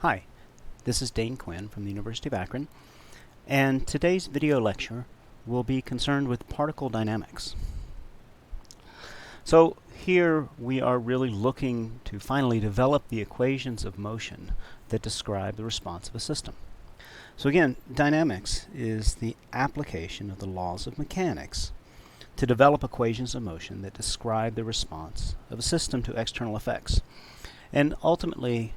Hi, this is Dane Quinn from the University of Akron, and today's video lecture will be concerned with particle dynamics. So here we are really looking to finally develop the equations of motion that describe the response of a system. So again, dynamics is the application of the laws of mechanics to develop equations of motion that describe the response of a system to external effects. And ultimately,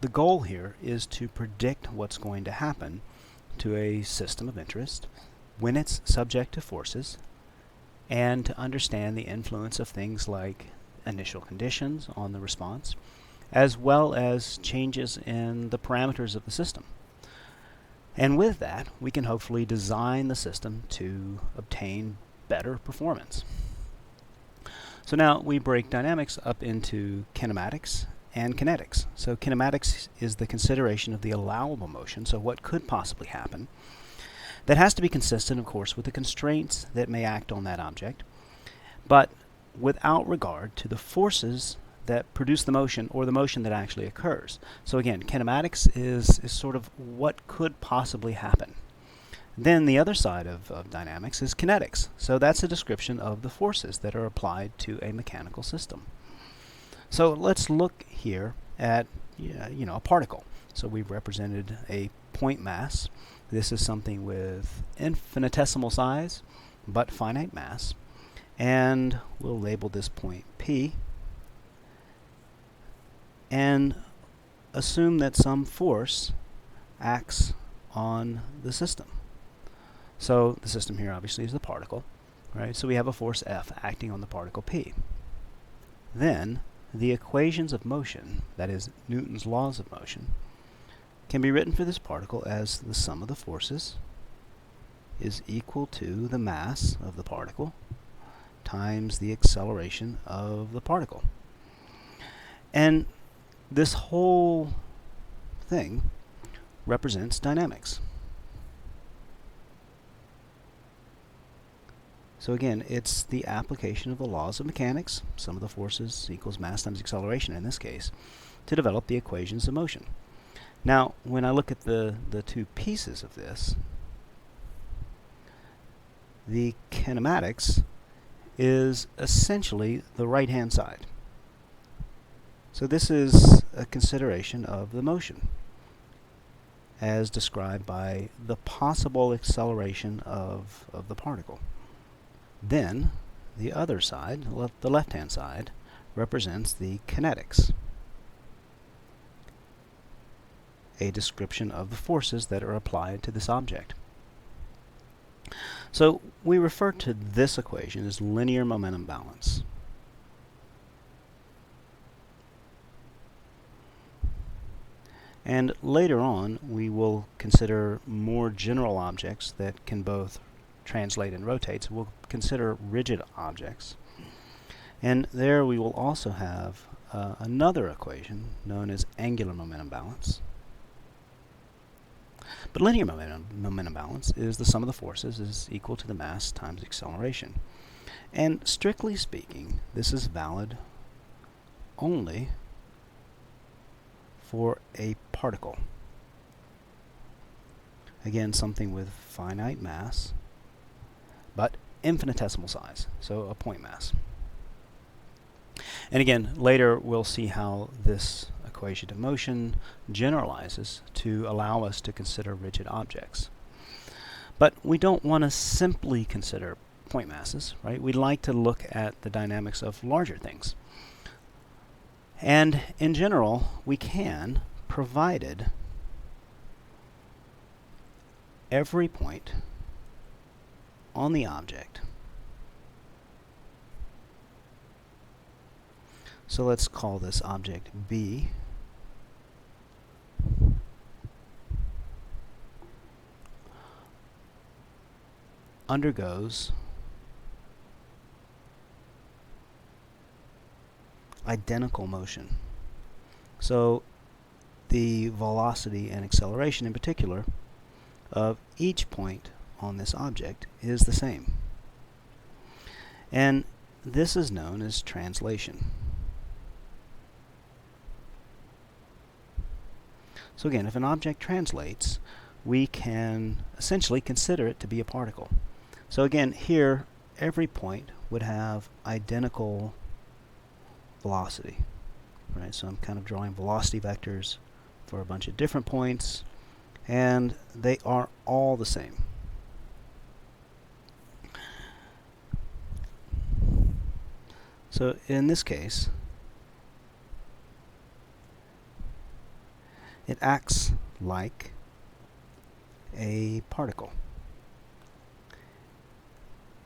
the goal here is to predict what's going to happen to a system of interest when it's subject to forces, and to understand the influence of things like initial conditions on the response, as well as changes in the parameters of the system. And with that, we can hopefully design the system to obtain better performance. So now we break dynamics up into kinematics and kinetics. So kinematics is the consideration of the allowable motion, so what could possibly happen. That has to be consistent, of course, with the constraints that may act on that object, but without regard to the forces that produce the motion or the motion that actually occurs. So again, kinematics is sort of what could possibly happen. Then the other side of dynamics is kinetics. So that's a description of the forces that are applied to a mechanical system. So let's look here at a particle. So we've represented a point mass. This is something with infinitesimal size but finite mass, and we'll label this point P and assume that some force acts on the system. So the system here obviously is the particle, right? So we have a force F acting on the particle P. Then the equations of motion, that is Newton's laws of motion, can be written for this particle as the sum of the forces is equal to the mass of the particle times the acceleration of the particle. And this whole thing represents dynamics. So again, it's the application of the laws of mechanics, sum of the forces equals mass times acceleration in this case, to develop the equations of motion. Now, when I look at the two pieces of this, the kinematics is essentially the right-hand side. So this is a consideration of the motion as described by the possible acceleration of the particle. Then the other side, the left-hand side, represents the kinetics, a description of the forces that are applied to this object. So we refer to this equation as linear momentum balance. And later on, we will consider more general objects that can both translate and rotate. So we'll consider rigid objects. And there we will also have another equation known as angular momentum balance. But linear momentum balance is the sum of the forces is equal to the mass times acceleration. And strictly speaking, this is valid only for a particle. Again, something with finite mass but infinitesimal size, so a point mass. And again, later we'll see how this equation of motion generalizes to allow us to consider rigid objects. But we don't want to simply consider point masses, right? We'd like to look at the dynamics of larger things. And in general, we can, provided every point on the object. So let's call this object B. Undergoes identical motion. So the velocity and acceleration in particular of each point on this object is the same. And this is known as translation. So again, if an object translates, we can essentially consider it to be a particle. So again, here, every point would have identical velocity. Right? So I'm kind of drawing velocity vectors for a bunch of different points, and they are all the same. So in this case, it acts like a particle.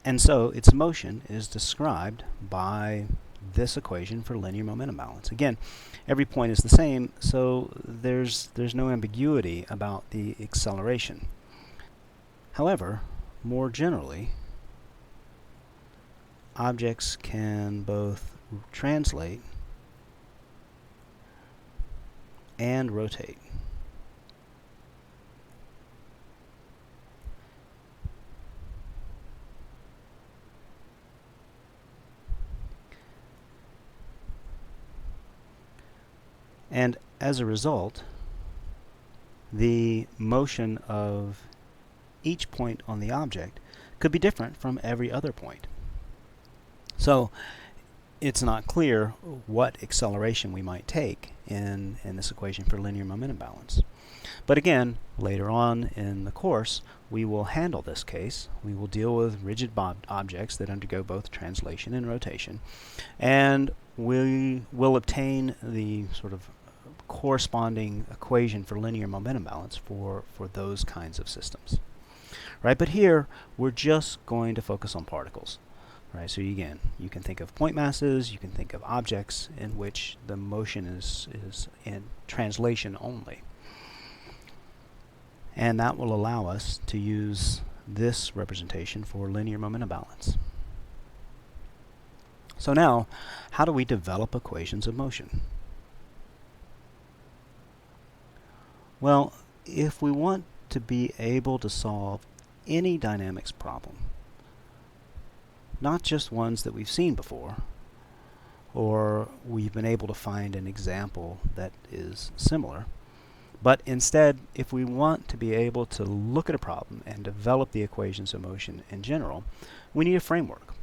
And so its motion is described by this equation for linear momentum balance. Again, every point is the same, so there's no ambiguity about the acceleration. However, more generally, objects can both translate and rotate. And as a result, the motion of each point on the object could be different from every other point. So it's not clear what acceleration we might take in this equation for linear momentum balance. But again, later on in the course, we will handle this case. We will deal with rigid objects that undergo both translation and rotation, and we will obtain the sort of corresponding equation for linear momentum balance for those kinds of systems. Right? But here, we're just going to focus on particles. Right? So again, you can think of point masses, you can think of objects in which the motion is in translation only. And that will allow us to use this representation for linear momentum balance. So now, how do we develop equations of motion? Well, if we want to be able to solve any dynamics problem, not just ones that we've seen before, or we've been able to find an example that is similar, but instead, if we want to be able to look at a problem and develop the equations of motion in general, we need a framework.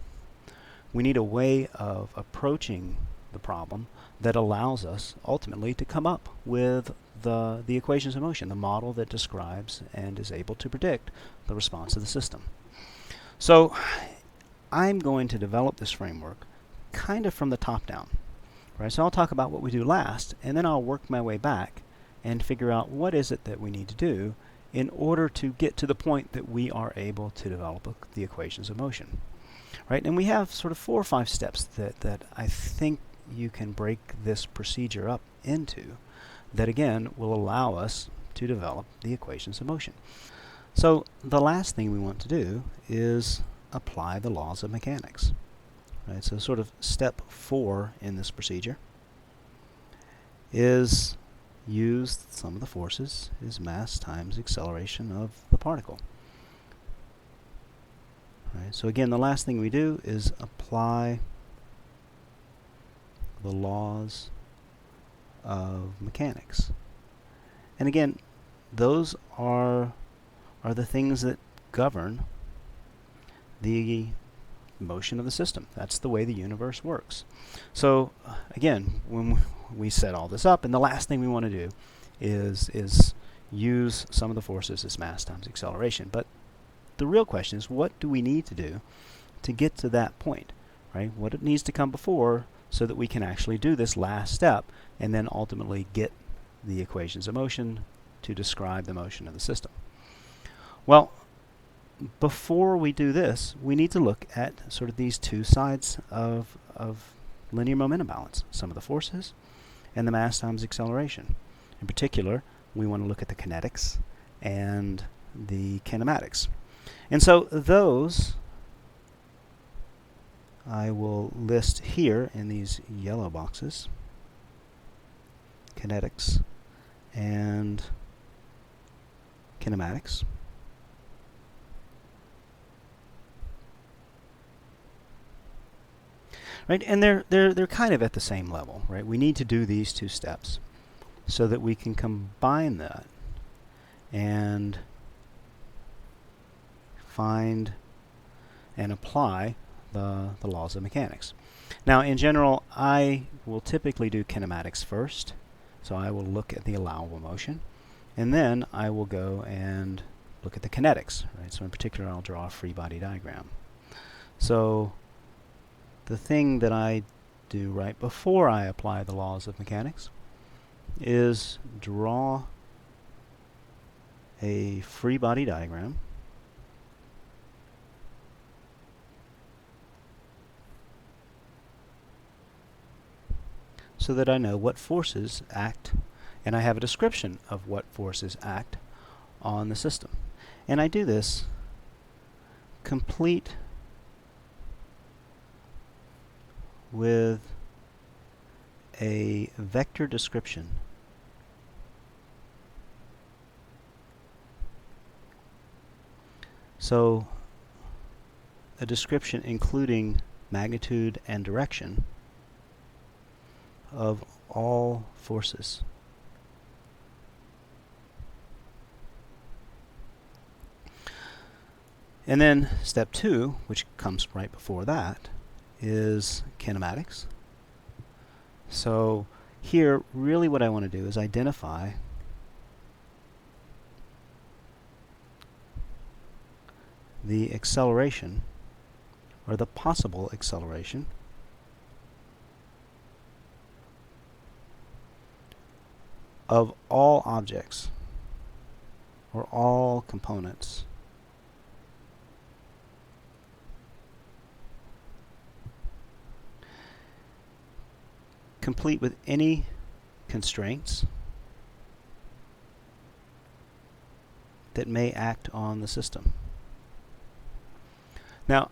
We need a way of approaching the problem that allows us ultimately to come up with the equations of motion, the model that describes and is able to predict the response of the system. So I'm going to develop this framework kind of from the top down. Right? So I'll talk about what we do last, and then I'll work my way back and figure out what is it that we need to do in order to get to the point that we are able to develop the equations of motion. Right? And we have sort of 4 or 5 steps that I think you can break this procedure up into that, again, will allow us to develop the equations of motion. So the last thing we want to do is apply the laws of mechanics. Right? So sort of step 4 in this procedure is use the sum of the forces is mass times acceleration of the particle. Right? So again, the last thing we do is apply the laws of mechanics. And again, those are the things that govern the motion of the system. That's the way the universe works. So again, when we set all this up, and the last thing we want to do is use sum of the forces as mass times acceleration. But the real question is, what do we need to do to get to that point? Right? What needs to come before so that we can actually do this last step and then ultimately get the equations of motion to describe the motion of the system? Well, before we do this, we need to look at sort of these two sides of linear momentum balance, sum of the forces and the mass times acceleration. In particular, we want to look at the kinetics and the kinematics. And so those I will list here in these yellow boxes: kinetics and kinematics. Right, and they're kind of at the same level, right? We need to do these two steps. so that we can combine that and find and apply the laws of mechanics. Now, in general, I will typically do kinematics first. So I will look at the allowable motion, and then I will go and look at the kinetics. Right? So in particular, I'll draw a free body diagram. So the thing that I do right before I apply the laws of mechanics is draw a free body diagram so that I know what forces act, and I have a description of what forces act on the system. And I do this complete with a vector description so a description including magnitude and direction of all forces. And then step 2, which comes right before that, is kinematics. So here, really what I want to do is identify the acceleration, or the possible acceleration, of all objects, or all components complete with any constraints that may act on the system. Now,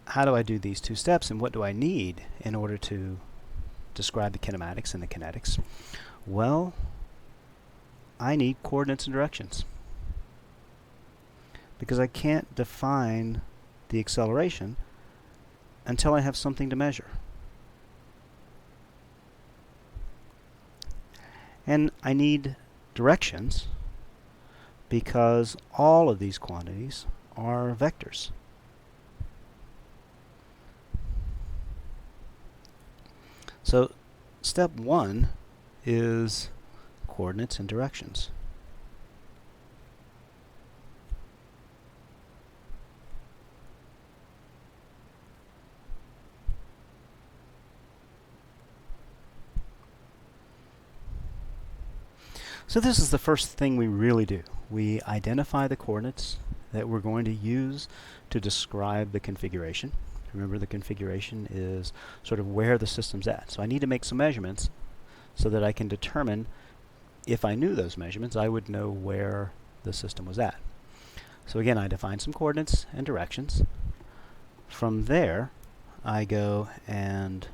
how do I do these two steps, and what do I need in order to describe the kinematics and the kinetics? Well, I need coordinates and directions, because I can't define the acceleration until I have something to measure. And I need directions because all of these quantities are vectors. So step 1 is coordinates and directions. So this is the first thing we really do. We identify the coordinates that we're going to use to describe the configuration. Remember, the configuration is sort of where the system's at. So I need to make some measurements so that I can determine, if I knew those measurements, I would know where the system was at. So again, I define some coordinates and directions. From there, I go and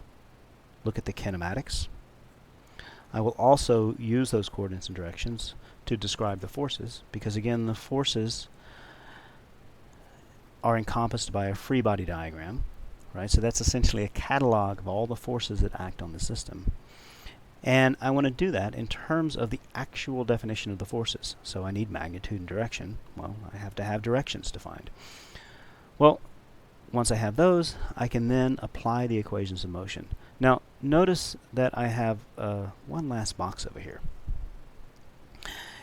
look at the kinematics. I will also use those coordinates and directions to describe the forces, because again, the forces are encompassed by a free body diagram, right? So that's essentially a catalog of all the forces that act on the system. And I want to do that in terms of the actual definition of the forces. So I need magnitude and direction. Well, I have to have directions defined. Well, once I have those, I can then apply the equations of motion. Now, notice that I have one last box over here.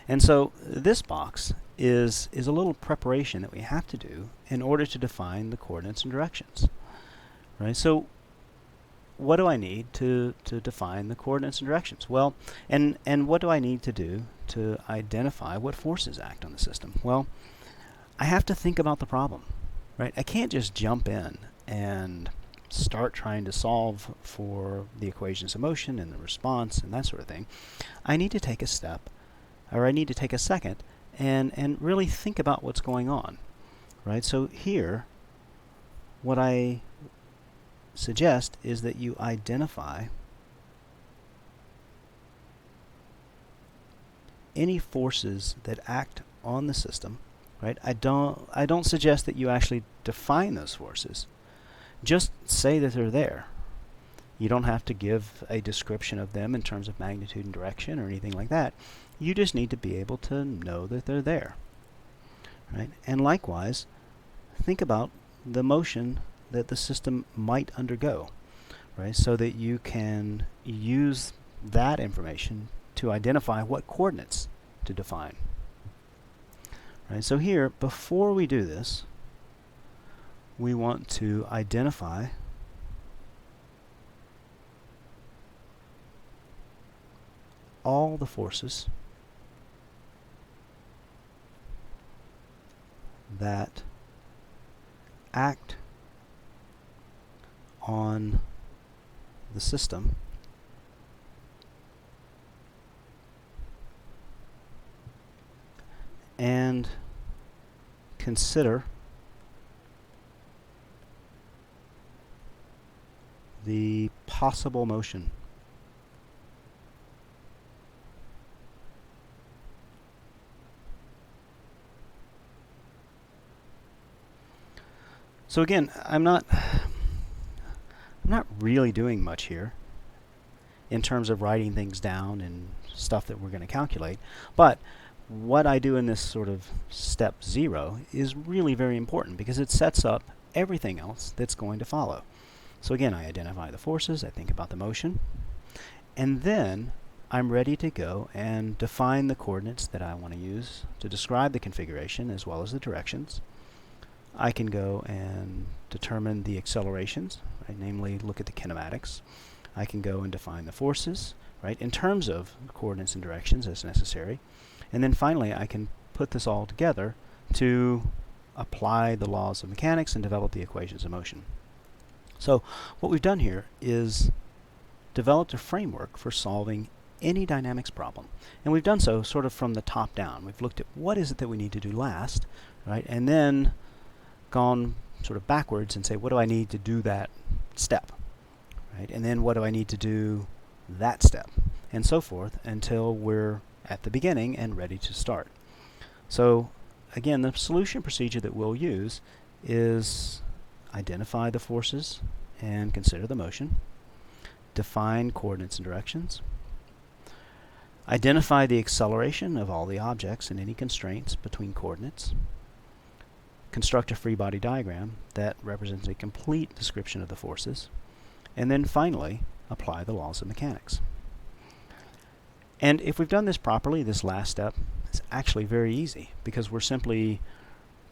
And so this box is a little preparation that we have to do in order to define the coordinates and directions. Right? So what do I need to define the coordinates and directions? Well, and what do I need to do to identify what forces act on the system? Well, I have to think about the problem. Right? I can't just jump in and start trying to solve for the equations of motion and the response and that sort of thing. I need to take a step, or I need to take a second and really think about what's going on. Right? So here, what I suggest is that you identify any forces that act on the system. Right? I don't suggest that you actually define those forces. Just say that they're there. You don't have to give a description of them in terms of magnitude and direction or anything like that. You just need to be able to know that they're there. Right? And likewise, think about the motion that the system might undergo, right? So that you can use that information to identify what coordinates to define. Right? So here, before we do this, we want to identify all the forces that act on the system and consider the possible motion. So again, I'm not really doing much here in terms of writing things down and stuff that we're going to calculate, but what I do in this sort of step 0 is really very important because it sets up everything else that's going to follow. So again, I identify the forces, I think about the motion, and then I'm ready to go and define the coordinates that I want to use to describe the configuration as well as the directions. I can go and determine the accelerations, right? Namely look at the kinematics. I can go and define the forces, right, in terms of coordinates and directions as necessary. And then finally I can put this all together to apply the laws of mechanics and develop the equations of motion. So what we've done here is developed a framework for solving any dynamics problem. And we've done so sort of from the top down. We've looked at what is it that we need to do last, right, and then gone sort of backwards and say, what do I need to do that step, right? And then what do I need to do that step, and so forth until we're at the beginning and ready to start. So again, the solution procedure that we'll use is identify the forces and consider the motion, define coordinates and directions, identify the acceleration of all the objects and any constraints between coordinates, construct a free body diagram that represents a complete description of the forces, and then finally apply the laws of mechanics. And if we've done this properly, this last step is actually very easy because we're simply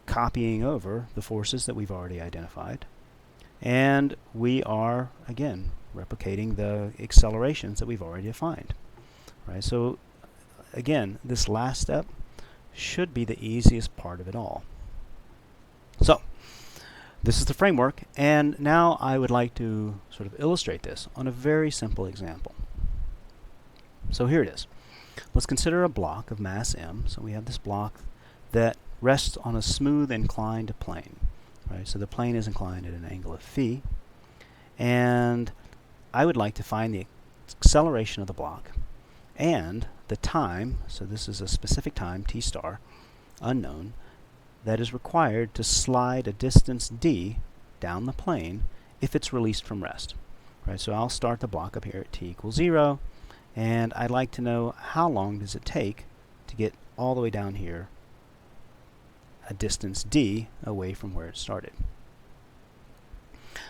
copying over the forces that we've already identified, and we are again replicating the accelerations that we've already defined. Right? So again, this last step should be the easiest part of it all. So this is the framework, and now I would like to sort of illustrate this on a very simple example. So here it is. Let's consider a block of mass m. So we have this block that rests on a smooth inclined plane. Right? So the plane is inclined at an angle of phi, and I would like to find the acceleration of the block and the time, so this is a specific time, t star, unknown, that is required to slide a distance d down the plane if it's released from rest. Right, so I'll start the block up here at t equals 0, and I'd like to know how long does it take to get all the way down here a distance d away from where it started.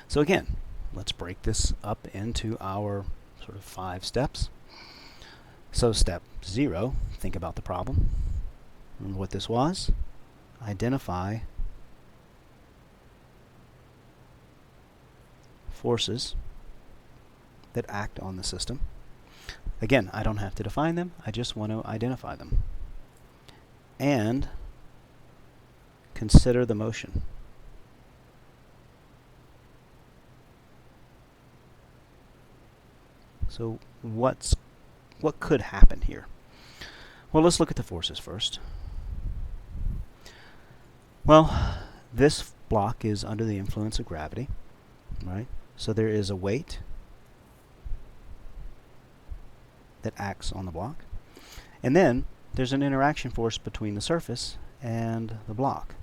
So again, let's break this up into our sort of 5 steps. So step 0, think about the problem. And what this was, identify forces that act on the system. Again, I don't have to define them, I just want to identify them. And consider the motion. So what could happen here? Well, let's look at the forces first. Well, this block is under the influence of gravity, right? So there is a weight that acts on the block, and then there's an interaction force between the surface and the block.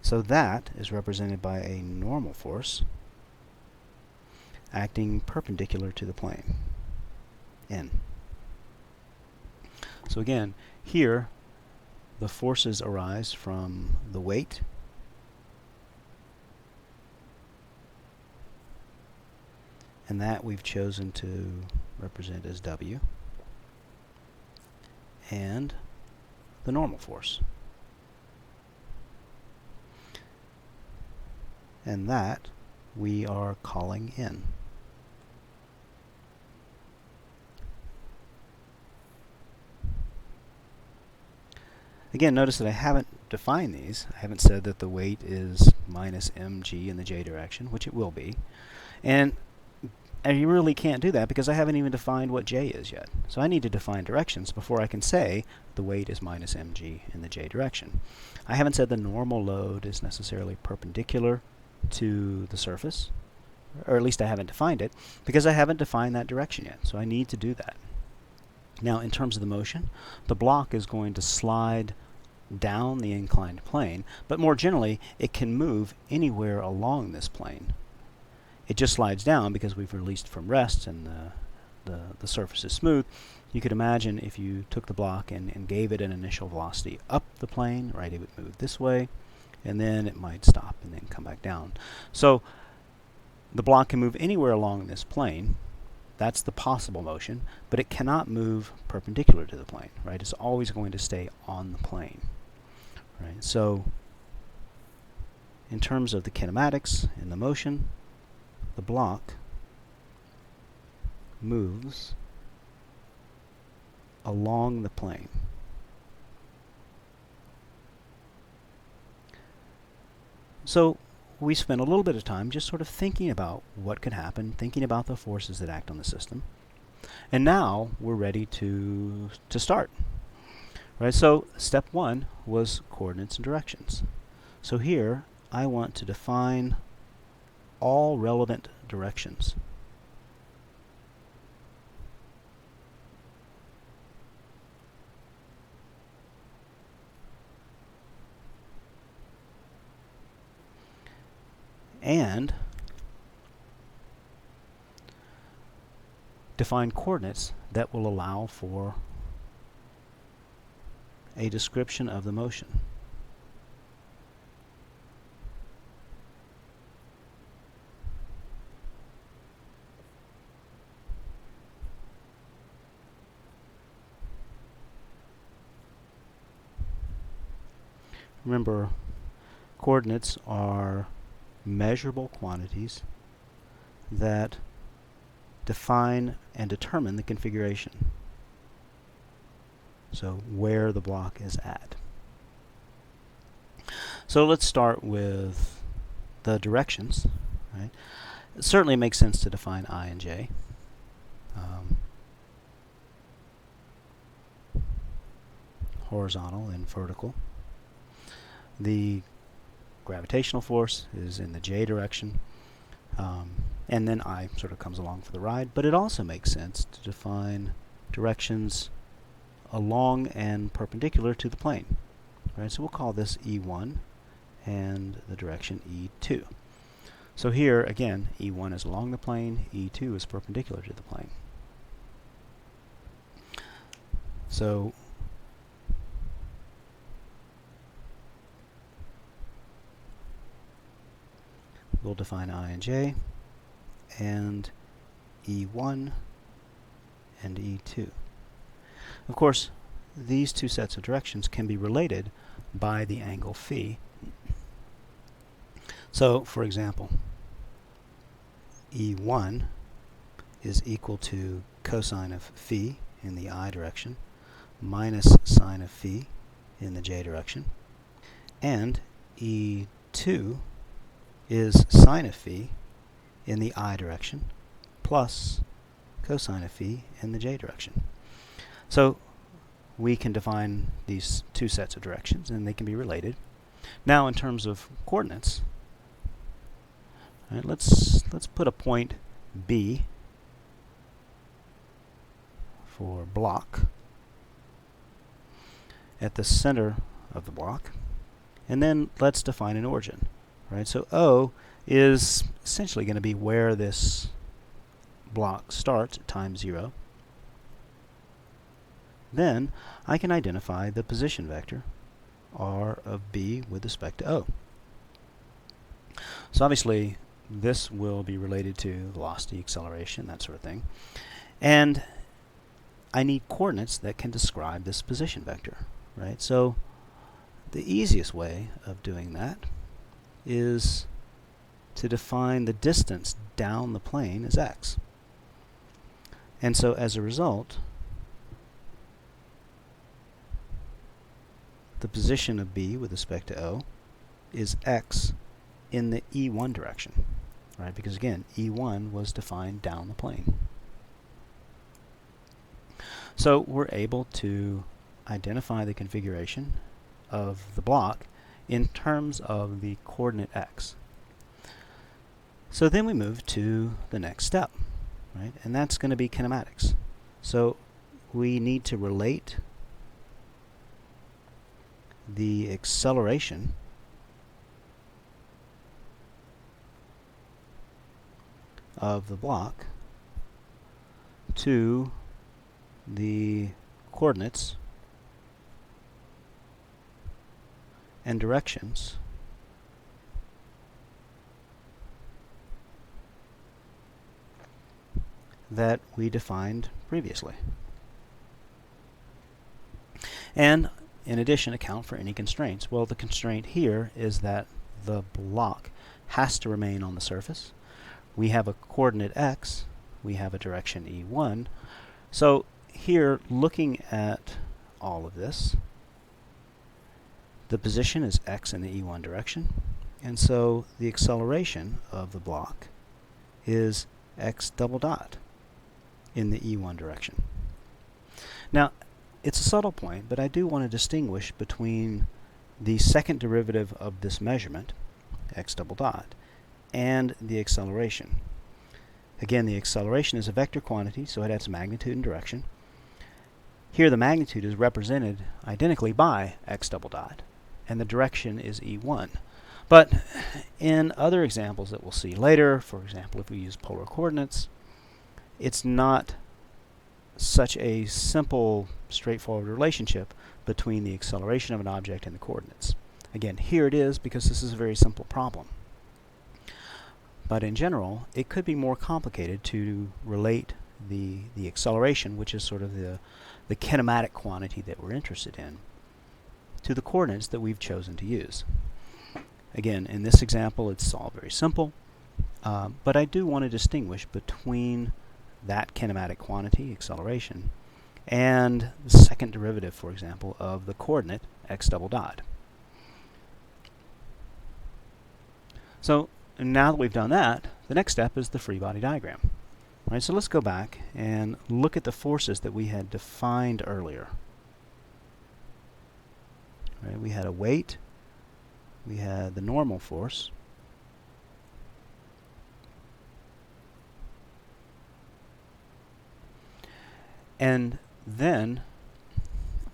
So that is represented by a normal force acting perpendicular to the plane, N. So again, here the forces arise from the weight and that we've chosen to represent as W, and the normal force. And that we are calling N. Again, notice that I haven't defined these. I haven't said that the weight is minus mg in the j direction, which it will be. And you really can't do that because I haven't even defined what j is yet. So I need to define directions before I can say the weight is minus mg in the j direction. I haven't said the normal load is necessarily perpendicular to the surface, or at least I haven't defined it, because I haven't defined that direction yet. So I need to do that. Now, in terms of the motion, the block is going to slide down the inclined plane, but more generally, it can move anywhere along this plane. It just slides down because we've released from rest and the surface is smooth. You could imagine if you took the block and gave it an initial velocity up the plane, right, it would move this way, and then it might stop and then come back down. So the block can move anywhere along this plane. That's the possible motion, but it cannot move perpendicular to the plane, right? It's always going to stay on the plane, right? So in terms of the kinematics and the motion, the block moves along the plane. So we spent a little bit of time just sort of thinking about what could happen, thinking about the forces that act on the system. And now we're ready to start. Right? So step one was coordinates and directions. So here I want to define all relevant directions. And define coordinates that will allow for a description of the motion. Remember, coordinates are measurable quantities that define and determine the configuration. So where the block is at. So let's start with the directions. Right? It certainly makes sense to define I and j. Horizontal and vertical. The gravitational force is in the j direction, and then I sort of comes along for the ride, but it also makes sense to define directions along and perpendicular to the plane. Right? So we'll call this E1 and the direction E2. So here again, E1 is along the plane, E2 is perpendicular to the plane. So we'll define I and j, and E1 and E2. Of course, these two sets of directions can be related by the angle phi. So, for example, E1 is equal to cosine of phi in the I direction minus sine of phi in the j direction, and E2 is sine of phi in the I direction plus cosine of phi in the j direction. So we can define these two sets of directions and they can be related. Now in terms of coordinates, right, let's put a point B for block at the center of the block, and then let's define an origin. Right, so O is essentially going to be where this block starts at time 0, then I can identify the position vector r of b with respect to O. So obviously this will be related to velocity, acceleration, that sort of thing. And I need coordinates that can describe this position vector, right? So the easiest way of doing that is to define the distance down the plane as x. And so as a result, the position of B with respect to O is x in the E1 direction, right? Because again, E1 was defined down the plane. So we're able to identify the configuration of the block in terms of the coordinate x. So then we move to the next step, right? And that's going to be kinematics. So we need to relate the acceleration of the block to the coordinates and directions that we defined previously. And in addition, account for any constraints. Well, the constraint here is that the block has to remain on the surface. We have a coordinate x, we have a direction E1. So here, looking at all of this, the position is x in the E1 direction, and so the acceleration of the block is x double dot in the E1 direction. Now, it's a subtle point, but I do want to distinguish between the second derivative of this measurement, x double dot, and the acceleration. Again, the acceleration is a vector quantity, so it has magnitude and direction. Here the magnitude is represented identically by x double dot, and the direction is E1. But in other examples that we'll see later, for example, if we use polar coordinates, it's not such a simple, straightforward relationship between the acceleration of an object and the coordinates. Again, here it is because this is a very simple problem. But in general, it could be more complicated to relate the acceleration, which is sort of the kinematic quantity that we're interested in, to the coordinates that we've chosen to use. Again, in this example, it's all very simple, but I do want to distinguish between that kinematic quantity, acceleration, and the second derivative, for example, of the coordinate x double dot. So now that we've done that, the next step is the free body diagram. All right, so let's go back and look at the forces that we had defined earlier. All right, we had a weight, we had the normal force, and then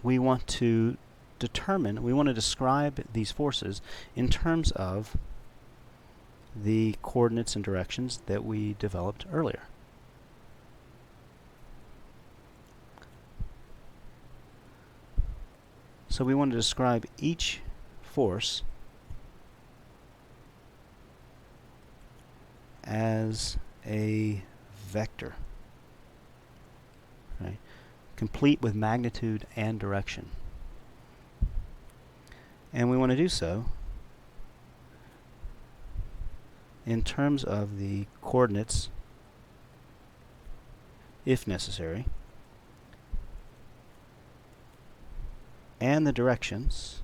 we want to describe these forces in terms of the coordinates and directions that we developed earlier. So we want to describe each force as a vector, right? Complete with magnitude and direction. And we want to do so in terms of the coordinates, if necessary, and the directions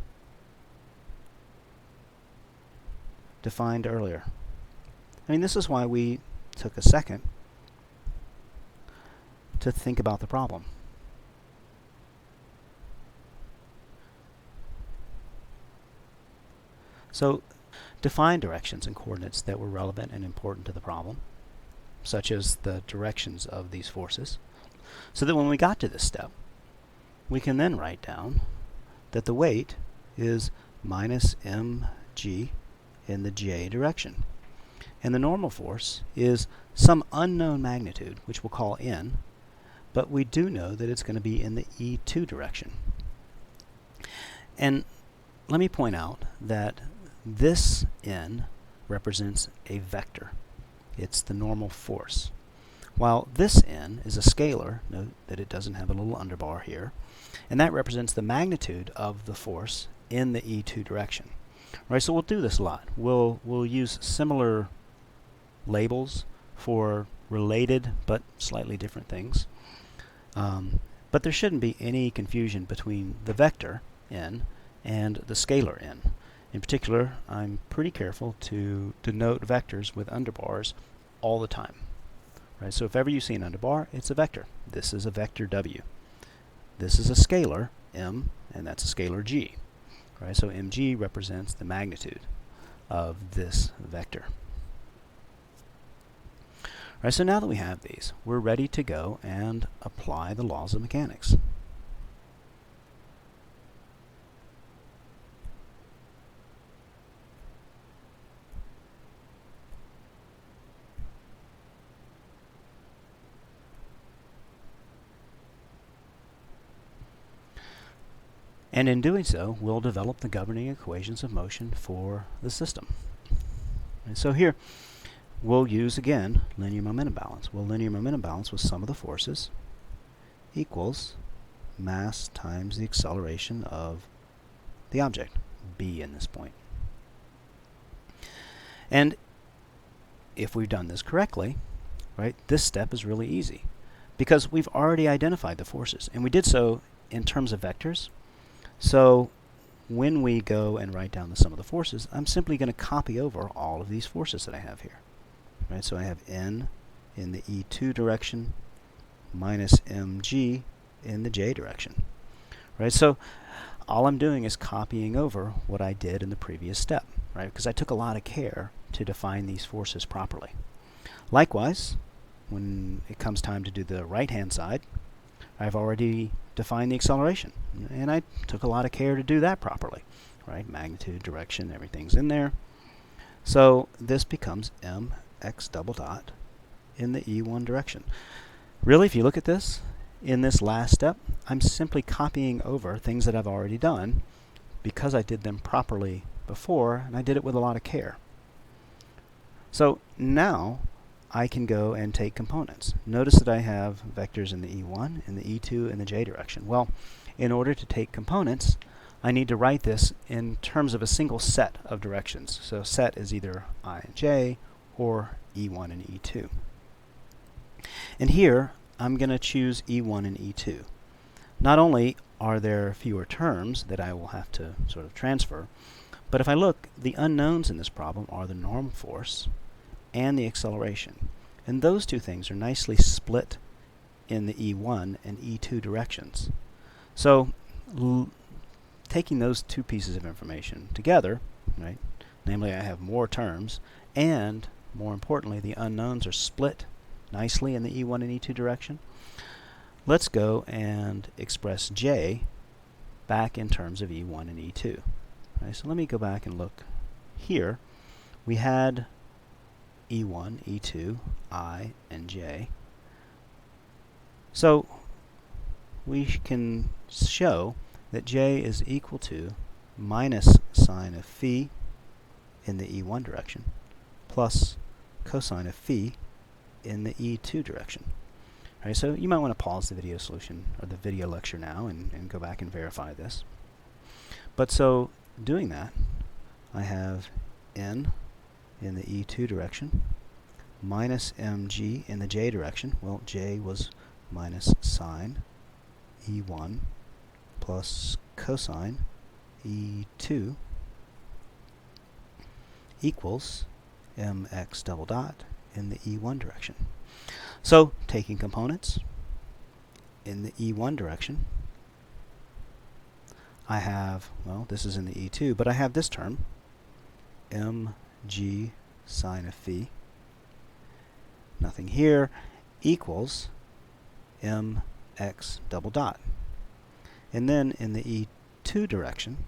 defined earlier. I mean, this is why we took a second to think about the problem. So, define directions and coordinates that were relevant and important to the problem, such as the directions of these forces, so that when we got to this step, we can then write down that the weight is minus mg in the j direction, and the normal force is some unknown magnitude, which we'll call n, but we do know that it's going to be in the E2 direction. And let me point out that this n represents a vector. It's the normal force. While this n is a scalar, note that it doesn't have a little underbar here, and that represents the magnitude of the force in the E2 direction. Right, so we'll do this a lot. We'll use similar labels for related but slightly different things. But there shouldn't be any confusion between the vector n and the scalar n. In particular, I'm pretty careful to denote vectors with underbars all the time. Right, so if ever you see an underbar, it's a vector. This is a vector w. This is a scalar m, and that's a scalar g. Right, so mg represents the magnitude of this vector. Right, so now that we have these, we're ready to go and apply the laws of mechanics. And in doing so, we'll develop the governing equations of motion for the system. And so here, we'll use, again, linear momentum balance. Well, linear momentum balance with sum of the forces equals mass times the acceleration of the object, b in this point. And if we've done this correctly, right, this step is really easy because we've already identified the forces, and we did so in terms of vectors. So when we go and write down the sum of the forces, I'm simply going to copy over all of these forces that I have here. Right, so I have n in the E2 direction minus mg in the j direction. Right, so all I'm doing is copying over what I did in the previous step, right? Because I took a lot of care to define these forces properly. Likewise, when it comes time to do the right-hand side, I've already defined the acceleration, and I took a lot of care to do that properly, right? Magnitude, direction, everything's in there. So this becomes mx double dot in the E1 direction. Really, if you look at this, in this last step, I'm simply copying over things that I've already done because I did them properly before, and I did it with a lot of care. So now I can go and take components. Notice that I have vectors in the E1, in the E2, and the j direction. Well, in order to take components, I need to write this in terms of a single set of directions. So set is either I and j, or E1 and E2. And here, I'm going to choose E1 and E2. Not only are there fewer terms that I will have to sort of transfer, but if I look, the unknowns in this problem are the normal force and the acceleration. And those two things are nicely split in the E1 and E2 directions. So taking those two pieces of information together, right, namely I have more terms, and more importantly the unknowns are split nicely in the E1 and E2 direction, let's go and express j back in terms of E1 and E2. Right, so let me go back and look here. We had E1, E2, I, and j. So we can show that j is equal to minus sine of phi in the E1 direction plus cosine of phi in the E2 direction. Right, so you might want to pause the video solution or the video lecture now and go back and verify this. But so doing that, I have n in the E2 direction minus mg in the j direction. Well, j was minus sine E1 plus cosine E2 equals mx double dot in the E1 direction. So taking components in the E1 direction, I have, well, this is in the E2, but I have this term, mg sine of phi, nothing here, equals mx double dot. And then in the E2 direction,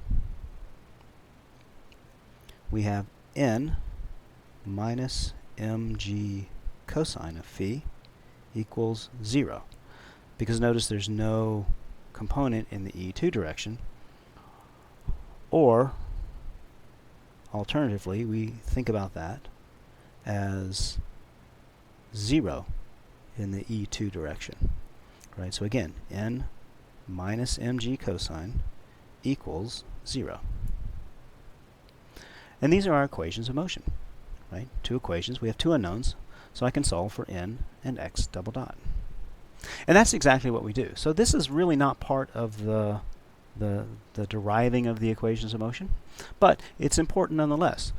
we have n minus mg cosine of phi equals 0. Because notice there's no component in the E2 direction, or alternatively, we think about that as 0 in the E2 direction. Right? So again, n minus mg cosine equals 0. And these are our equations of motion. Right? Two equations. We have two unknowns, so I can solve for n and x double dot. And that's exactly what we do. So this is really not part of the deriving of the equations of motion, but it's important nonetheless.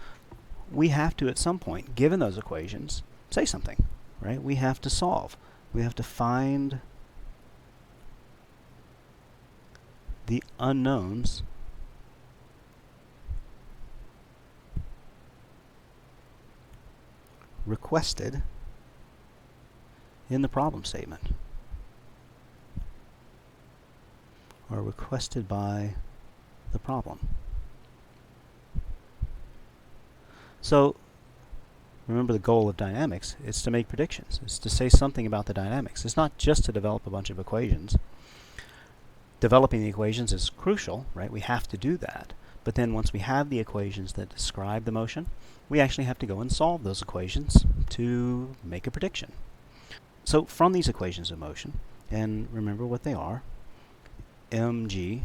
We have to, at some point, given those equations, say something. Right? We have to solve. We have to find the unknowns requested in the problem statement, or requested by the problem. So remember, the goal of dynamics is to make predictions. It's to say something about the dynamics. It's not just to develop a bunch of equations. Developing the equations is crucial, right? We have to do that. But then once we have the equations that describe the motion, we actually have to go and solve those equations to make a prediction. So from these equations of motion, and remember what they are, mg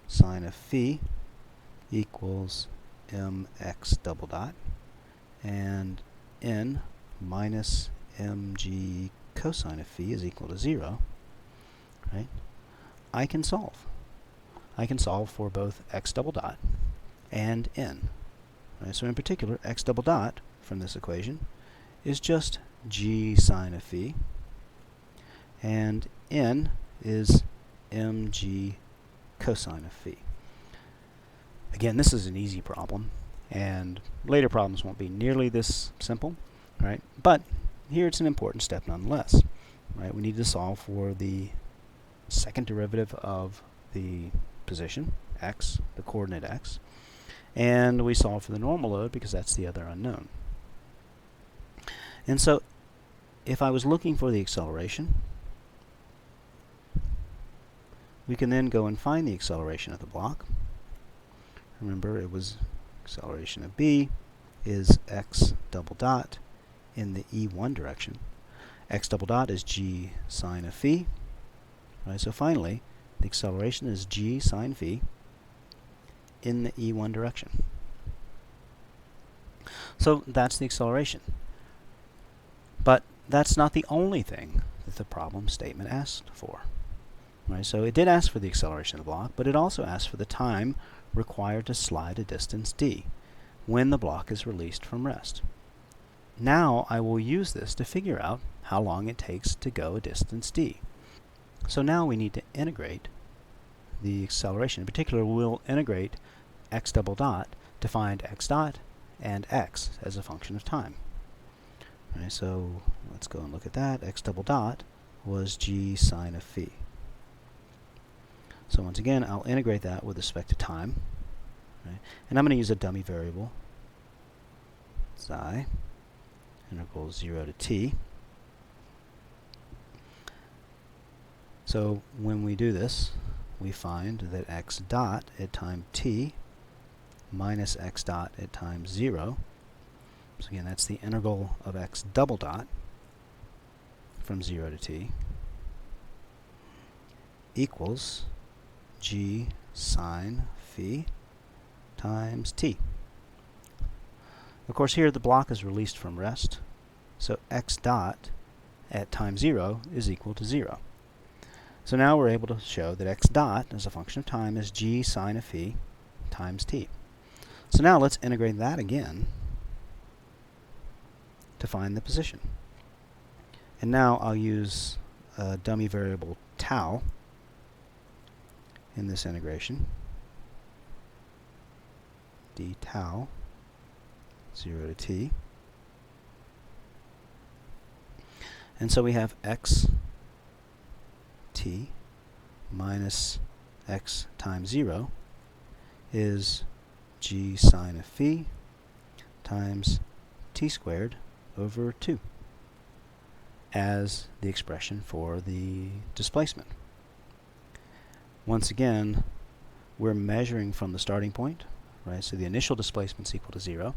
sine of phi equals mx double dot, and n minus mg cosine of phi is equal to 0, right? I can solve. I can solve for both x double dot and n. Right? So in particular, x double dot from this equation is just g sine of phi, and n is mg cosine of phi. Again, this is an easy problem, and later problems won't be nearly this simple, right? But here it's an important step nonetheless, right? We need to solve for the second derivative of the position, x, the coordinate x, and we solve for the normal load because that's the other unknown. And so if I was looking for the acceleration, we can then go and find the acceleration of the block. Remember, it was acceleration of b is x double dot in the E1 direction. X double dot is g sine of phi. Right, so finally, the acceleration is g sine phi in the E1 direction. So that's the acceleration. But that's not the only thing that the problem statement asked for. Right, so it did ask for the acceleration of the block, but it also asked for the time required to slide a distance d when the block is released from rest. Now I will use this to figure out how long it takes to go a distance d. So now we need to integrate the acceleration. In particular, we'll integrate x double dot to find x dot and x as a function of time. Right, so let's go and look at that. X double dot was g sine of phi. So once again, I'll integrate that with respect to time. Right, and I'm going to use a dummy variable, psi, integral 0 to t. So when we do this, we find that x dot at time t minus x dot at time 0. So again, that's the integral of x double dot from 0 to t equals g sine phi times t. Of course, here the block is released from rest, so x dot at time 0 is equal to 0. So now we're able to show that x dot as a function of time is g sine of phi times t. So now let's integrate that again to find the position. And now I'll use a dummy variable tau in this integration. D tau 0 to t. And so we have x t minus x times 0 is g sine of phi times t squared over 2 as the expression for the displacement. Once again, we're measuring from the starting point, right? So the initial displacement is equal to 0.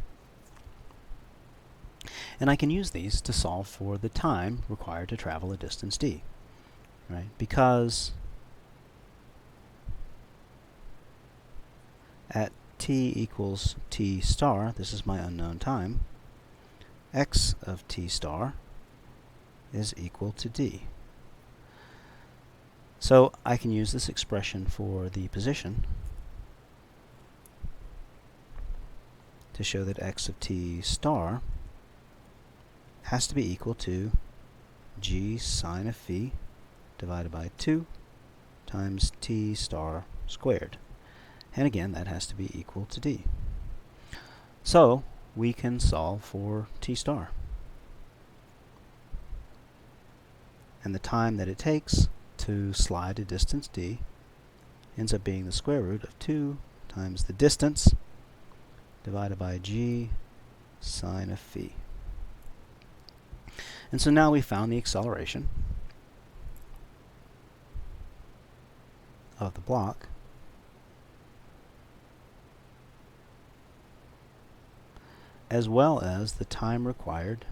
And I can use these to solve for the time required to travel a distance d, right? Because at t equals t star, this is my unknown time, x of t star is equal to d. So I can use this expression for the position to show that x of t star has to be equal to g sine of phi divided by 2 times t star squared. And again, that has to be equal to d. So we can solve for t star. And the time that it takes to slide a distance d ends up being the square root of 2 times the distance divided by g sine of phi. And so now we found the acceleration of the block as well as the time required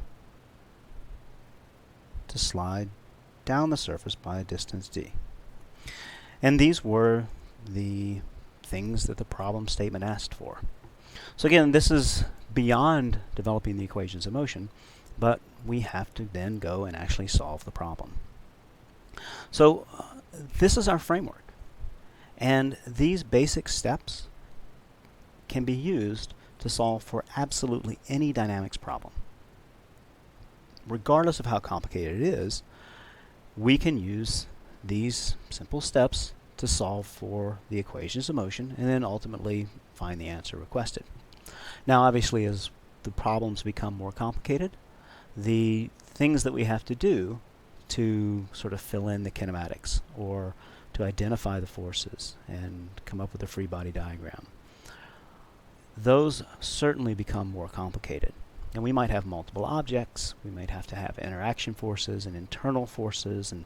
to slide down the surface by a distance d. And these were the things that the problem statement asked for. So again, this is beyond developing the equations of motion, but we have to then go and actually solve the problem. So this is our framework, and these basic steps can be used to solve for absolutely any dynamics problem. Regardless of how complicated it is, we can use these simple steps to solve for the equations of motion and then ultimately find the answer requested. Now obviously, as the problems become more complicated, the things that we have to do to sort of fill in the kinematics or to identify the forces and come up with a free body diagram, those certainly become more complicated. And we might have multiple objects, we might have to have interaction forces and internal forces and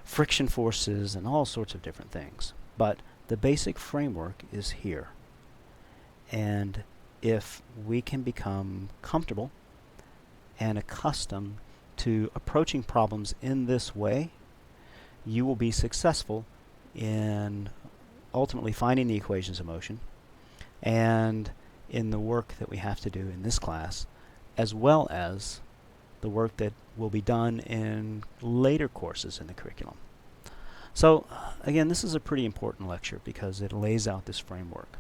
friction forces and all sorts of different things. But the basic framework is here. And if we can become comfortable and accustomed to approaching problems in this way, you will be successful in ultimately finding the equations of motion and in the work that we have to do in this class, as well as the work that will be done in later courses in the curriculum. So again, this is a pretty important lecture because it lays out this framework.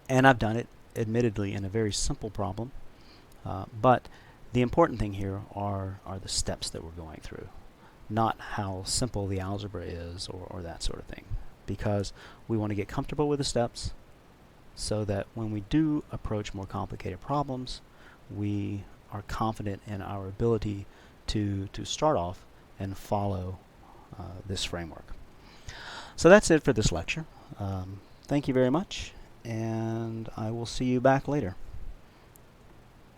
And I've done it admittedly in a very simple problem, but the important thing here are the steps that we're going through, not how simple the algebra is or that sort of thing, because we want to get comfortable with the steps so that when we do approach more complicated problems, we are confident in our ability to start off and follow this framework. So that's it for this lecture. Thank you very much, and I will see you back later.